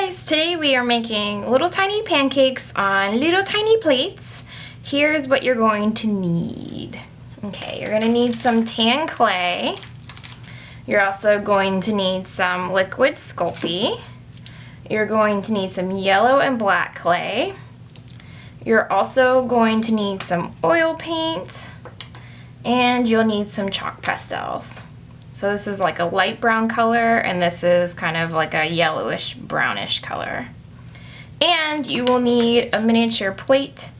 guys, today we are making little tiny pancakes on little tiny plates. Here's what you're going to need. Okay, you're gonna need some tan clay. You're also going to need some liquid Sculpey. You're going to need some yellow and black clay. You're also going to need some oil paint, and you'll need some chalk pastels. So this is like a light brown color, and this is kind of like a yellowish brownish color. And you will need a miniature plate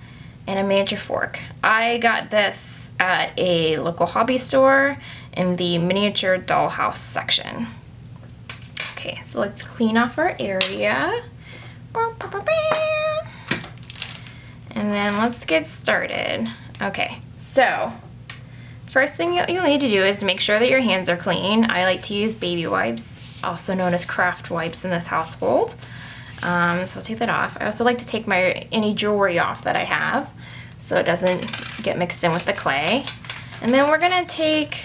and a miniature fork. I got this at a local hobby store in the miniature dollhouse section. Okay, so let's clean off our area. And then let's get started. Okay, so first thing you'll need to do is make sure that your hands are clean. I like to use baby wipes, also known as craft wipes in this household. So I'll take that off. I also like to take any jewelry off that I have so it doesn't get mixed in with the clay. And then we're gonna take,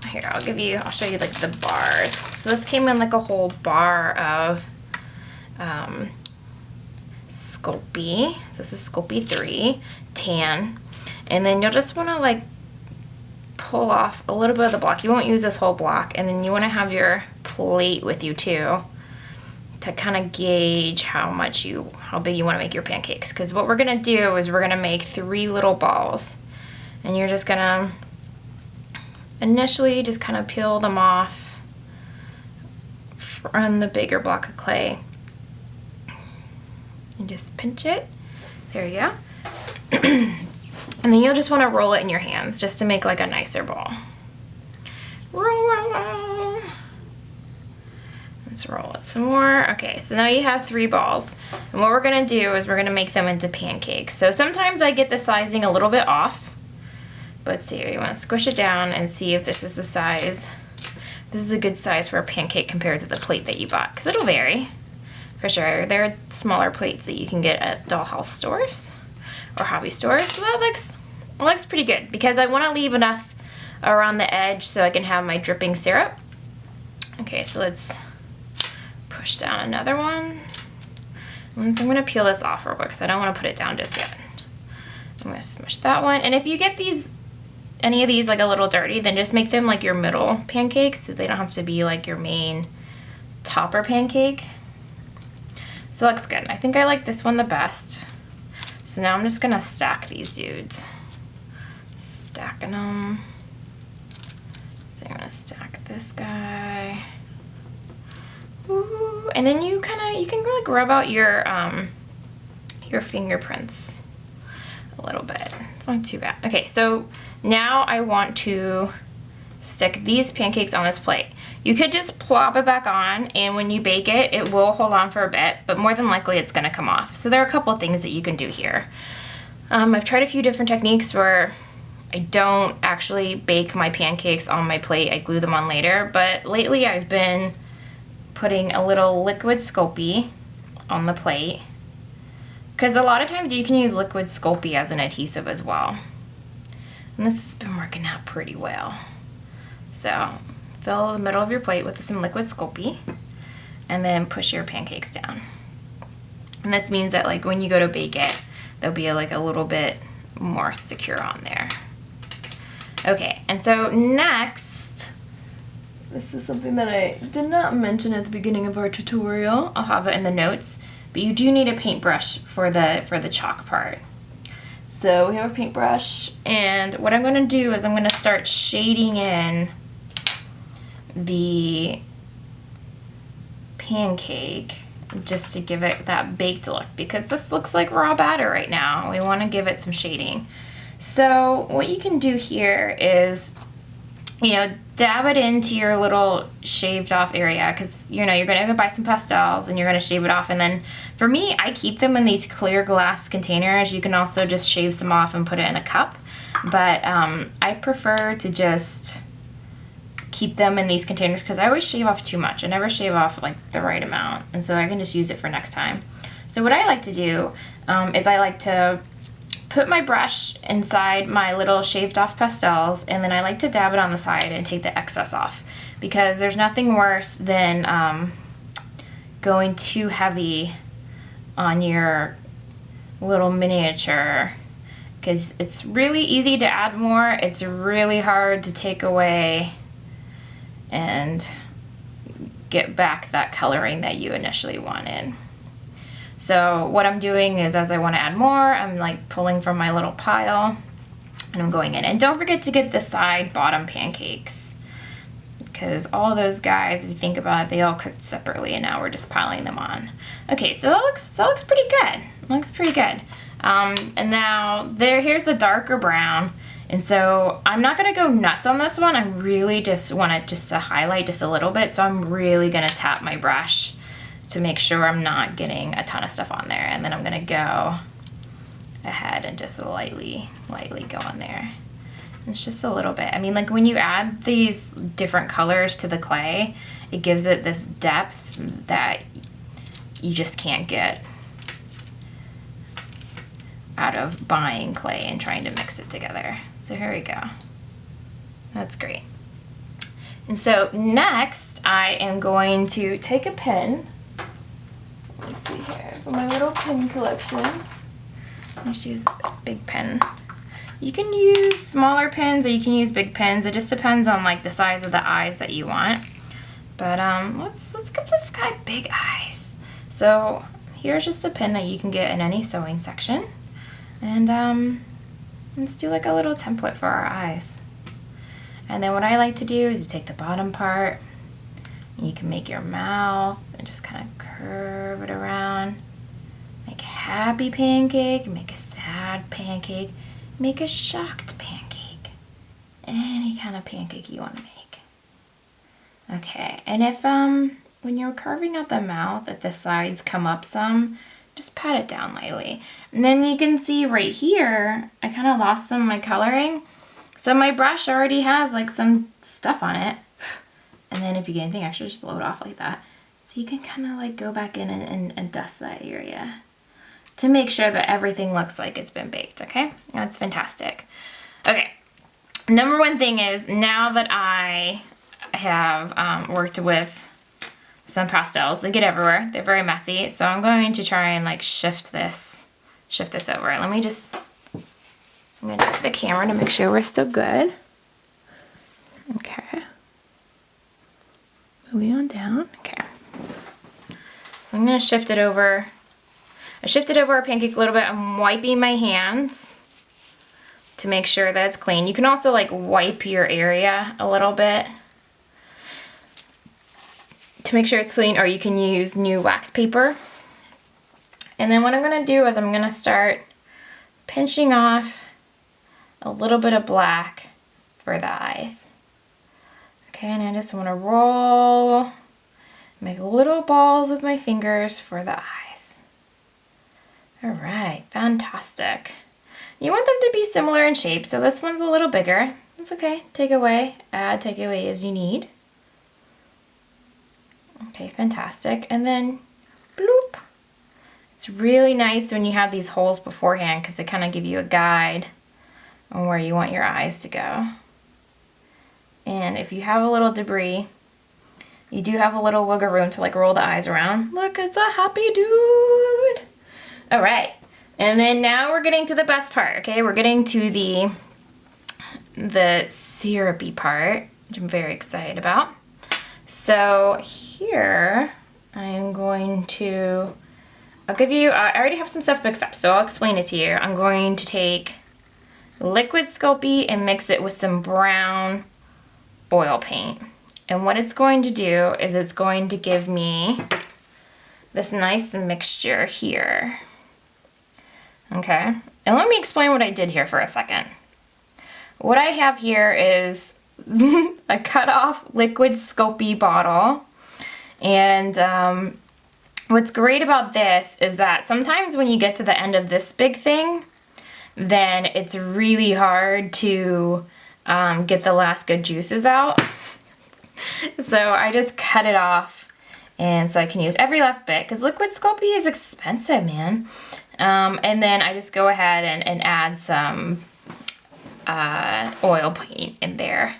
here, I'll show you like the bars. So this came in like a whole bar of Sculpey. So this is Sculpey 3, tan. And then you'll just wanna like pull off a little bit of the block. You won't use this whole block, and then you want to have your plate with you too to kind of gauge how big you want to make your pancakes, because what we're gonna do is we're gonna make 3 little balls, and you're just gonna initially just kind of peel them off from the bigger block of clay and just pinch it. There you go. And then you'll just want to roll it in your hands just to make like a nicer ball. Roll. Let's roll it some more. Okay, so now you have 3 balls. And what we're gonna do is we're gonna make them into pancakes. So sometimes I get the sizing a little bit off. But let's see, you wanna squish it down and see if this is the size. This is a good size for a pancake compared to the plate that you bought, because it'll vary, for sure. There are smaller plates that you can get at dollhouse stores or hobby stores. So that looks pretty good, because I want to leave enough around the edge so I can have my dripping syrup. Okay, so let's push down another one. And so I'm going to peel this off real quick because I don't want to put it down just yet. I'm going to smush that one. And if you get any of these like a little dirty, then just make them like your middle pancakes, so they don't have to be like your main topper pancake. So that looks good. I think I like this one the best. So now I'm just gonna stack these dudes. Stacking them. So I'm gonna stack this guy. Ooh. And then you can like rub out your fingerprints a little bit. It's not too bad. Okay, so now I want to stick these pancakes on this plate. You could just plop it back on, and when you bake it, it will hold on for a bit, but more than likely it's gonna come off. So there are a couple of things that you can do here. I've tried a few different techniques where I don't actually bake my pancakes on my plate, I glue them on later, but lately I've been putting a little liquid Sculpey on the plate, because a lot of times you can use liquid Sculpey as an adhesive as well. And this has been working out pretty well. So fill the middle of your plate with some liquid Sculpey, and then push your pancakes down. And this means that like when you go to bake it, they'll be like a little bit more secure on there. Okay, and so next, this is something that I did not mention at the beginning of our tutorial. I'll have it in the notes, but you do need a paintbrush for the chalk part. So we have a paintbrush, and what I'm gonna do is I'm gonna start shading in the pancake just to give it that baked look, because this looks like raw batter right now. We want to give it some shading. So what you can do here is, dab it into your little shaved off area, because you're going to buy some pastels and you're going to shave it off. And then for me, I keep them in these clear glass containers. You can also just shave some off and put it in a cup, but I prefer to just keep them in these containers because I always shave off too much. I never shave off like the right amount, and so I can just use it for next time. So what I like to do is I like to put my brush inside my little shaved off pastels, and then I like to dab it on the side and take the excess off, because there's nothing worse than going too heavy on your little miniature, because it's really easy to add more. It's really hard to take away and get back that coloring that you initially wanted. So what I'm doing is, as I want to add more, I'm like pulling from my little pile and I'm going in. And don't forget to get the side bottom pancakes, because all those guys, if you think about it, they all cooked separately and now we're just piling them on. Okay, so that looks pretty good. Looks pretty good. And now here's the darker brown. And so I'm not gonna go nuts on this one. I really just want it just to highlight just a little bit. So I'm really gonna tap my brush to make sure I'm not getting a ton of stuff on there. And then I'm gonna go ahead and just lightly go on there. It's just a little bit. I mean, like when you add these different colors to the clay, it gives it this depth that you just can't get out of buying clay and trying to mix it together. So here we go. That's great. And so next I am going to take a pen. Let's see here, for my little pen collection. I'm just use a big pen. You can use smaller pens or you can use big pens. It just depends on like the size of the eyes that you want. But let's give this guy big eyes. So here's just a pen that you can get in any sewing section. And let's do like a little template for our eyes. And then what I like to do is you take the bottom part, and you can make your mouth and just kind of curve it around. Make a happy pancake, make a sad pancake, make a shocked pancake. Any kind of pancake you want to make. Okay, and if when you're carving out the mouth, if the sides come up some, just pat it down lightly. And then you can see right here, I kind of lost some of my coloring. So my brush already has like some stuff on it. And then if you get anything extra, just blow it off like that. So you can kind of like go back in and dust that area to make sure that everything looks like it's been baked, okay? That's fantastic. Okay, number one thing is, now that I have worked with some pastels, they get everywhere, they're very messy, so I'm going to try and like shift this over. Let me just, I'm gonna check the camera to make sure we're still good. Okay. Moving on down, okay. So I'm gonna shift it over. I shifted over our pancake a little bit. I'm wiping my hands to make sure that it's clean. You can also like wipe your area a little bit to make sure it's clean, or you can use new wax paper. And then what I'm gonna do is I'm gonna start pinching off a little bit of black for the eyes. Okay, and I just wanna roll, make little balls with my fingers for the eyes. All right, fantastic. You want them to be similar in shape, so this one's a little bigger. It's okay, take away, add, take away as you need. Okay, fantastic. And then, bloop. It's really nice when you have these holes beforehand because they kind of give you a guide on where you want your eyes to go. And if you have a little debris, you do have a little wiggle room to like roll the eyes around. Look, it's a happy dude. All right, and then now we're getting to the best part, okay? We're getting to the syrupy part, which I'm very excited about. So here, I'm going to, I'll give you, I already have some stuff mixed up, so I'll explain it to you. I'm going to take liquid Sculpey and mix it with some brown oil paint. And what it's going to do is it's going to give me this nice mixture here. Okay, and let me explain what I did here for a second. What I have here is a cut off liquid Sculpey bottle. And what's great about this is that sometimes when you get to the end of this big thing, then it's really hard to get the last good juices out. So I just cut it off, and so I can use every last bit, because liquid Sculpey is expensive, man. And then I just go ahead and add some oil paint in there.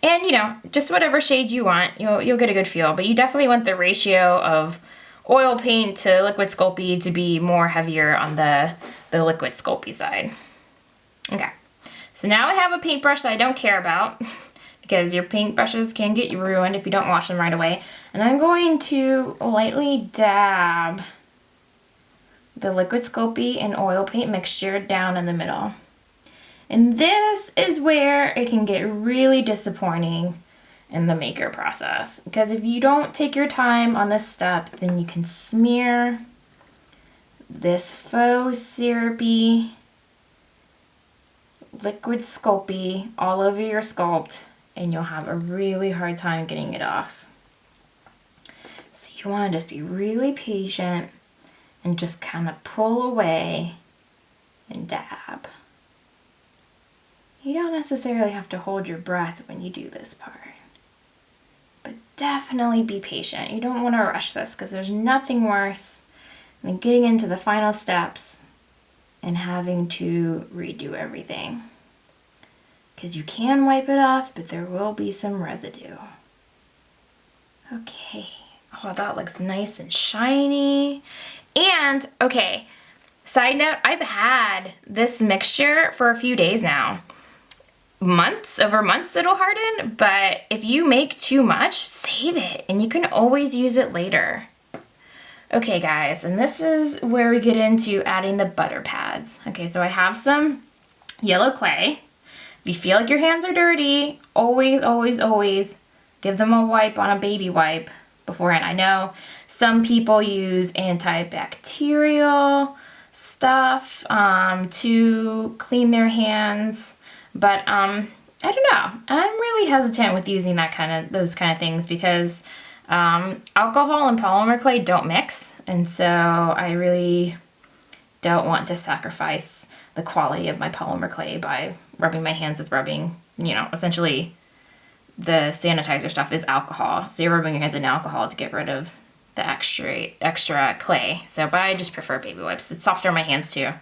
And you know, just whatever shade you want, you'll get a good feel, but you definitely want the ratio of oil paint to liquid Sculpey to be more heavier on the liquid Sculpey side. Okay, so now I have a paintbrush that I don't care about because your paintbrushes can get you ruined if you don't wash them right away. And I'm going to lightly dab the liquid Sculpey and oil paint mixture down in the middle. And this is where it can get really disappointing in the maker process, because if you don't take your time on this step, then you can smear this faux syrupy liquid Sculpey all over your sculpt, and you'll have a really hard time getting it off. So you want to just be really patient and just kind of pull away and dab. You don't necessarily have to hold your breath when you do this part, but definitely be patient. You don't want to rush this because there's nothing worse than getting into the final steps and having to redo everything. Because you can wipe it off, but there will be some residue. Okay, oh, that looks nice and shiny. And, okay, side note, I've had this mixture for a few days now. Over months it'll harden, but if you make too much, save it, and you can always use it later. Okay guys, and this is where we get into adding the butter pads. Okay, so I have some yellow clay. If you feel like your hands are dirty, always, always, always give them a wipe on a baby wipe beforehand. I know some people use antibacterial stuff to clean their hands. But I don't know. I'm really hesitant with using those kind of things because alcohol and polymer clay don't mix, and so I really don't want to sacrifice the quality of my polymer clay by rubbing my hands with essentially the sanitizer stuff is alcohol. So you're rubbing your hands in alcohol to get rid of the extra clay. But I just prefer baby wipes. It's softer on my hands too.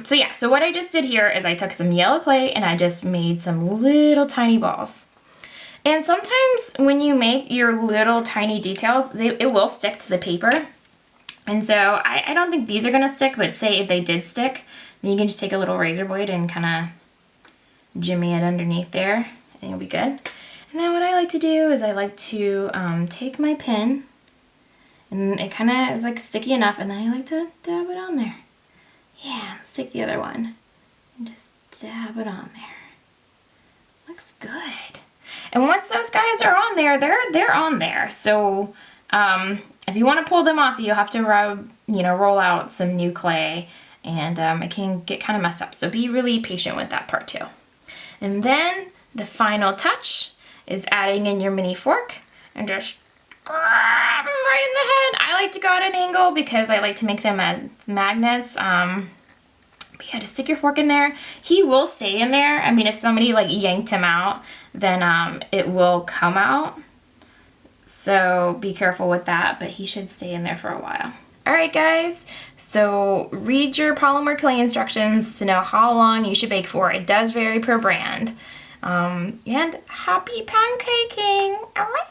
So what I just did here is I took some yellow clay and I just made some little tiny balls. And sometimes when you make your little tiny details, it will stick to the paper. And so I don't think these are gonna stick, but say if they did stick, then you can just take a little razor blade and kind of jimmy it underneath there and you'll be good. And then what I like to do is I like to take my pen, and it kind of is like sticky enough, and then I like to dab it on there. Yeah, let's take the other one and just dab it on there. Looks good. And once those guys are on there, they're on there. So if you want to pull them off, you'll have to roll out some new clay, and it can get kind of messed up. So be really patient with that part too. And then the final touch is adding in your mini fork and just right in the head. I like to go at an angle because I like to make them as magnets. But yeah, to stick your fork in there. He will stay in there. I mean, if somebody yanked him out, then it will come out. So be careful with that, but he should stay in there for a while. All right, guys, so read your polymer clay instructions to know how long you should bake for. It does vary per brand. And happy pancaking! All right.